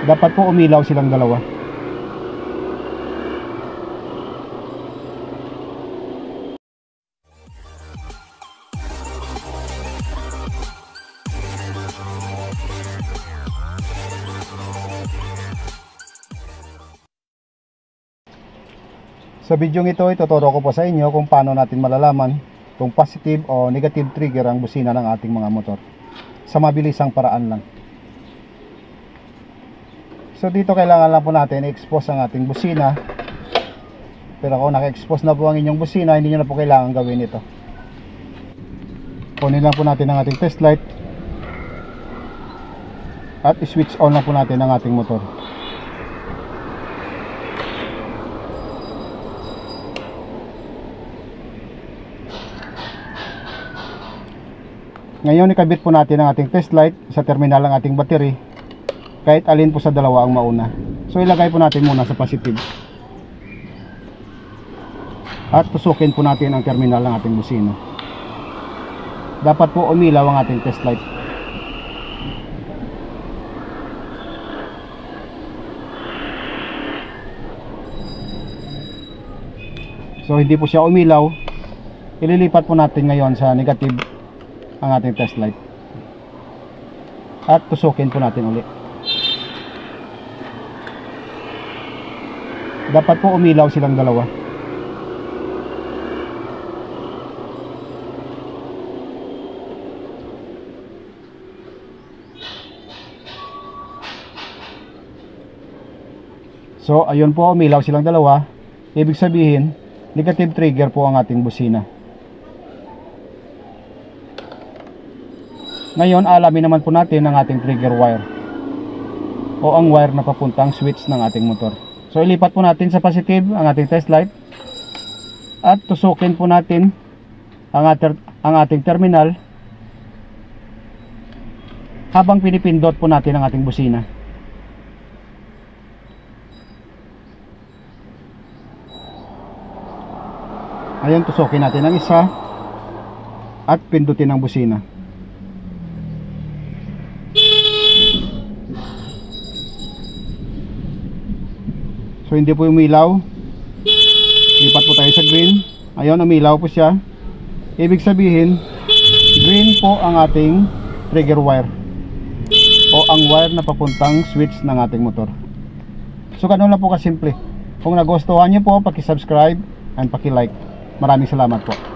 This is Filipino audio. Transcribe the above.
Dapat po umilaw silang dalawa. Sa video ito, ituturo ko po sa inyo kung paano natin malalaman kung positive o negative trigger ang busina ng ating mga motor sa mabilisang paraan lang. So dito kailangan lang po natin i-expose ang ating busina. Pero kung naka-expose na po ang inyong busina, hindi nyo na po kailangan gawin ito. Kunin lang po natin ang ating test light at i-switch on lang po natin ang ating motor. Ngayon ikabit po natin ang ating test light sa terminal ng ating battery, kahit alin po sa dalawa ang mauna. So ilagay po natin muna sa positive at tusukin po natin ang terminal ng ating busina. Dapat po umilaw ang ating test light. So hindi po siya umilaw, ililipat po natin ngayon sa negative ang ating test light at tusukin po natin ulit. Dapat po umilaw silang dalawa. So ayun po, umilaw silang dalawa. Ibig sabihin negative trigger po ang ating busina. Ngayon, alamin naman po natin ang ating trigger wire o ang wire na papuntang switch ng ating motor. So, ilipat po natin sa positive ang ating test light at tusukin po natin ang ating terminal habang pinipindot po natin ang ating busina. Ayan, tusukin natin ang isa at pindutin ang busina. So hindi po umilaw. Lipat po tayo sa green. Ayun, umilaw po siya. Ibig sabihin green po ang ating trigger wire o ang wire na papuntang switch ng ating motor. So ganun lang po kasimple. Kung nagustuhan nyo po, paki-subscribe and paki-like. Maraming salamat po.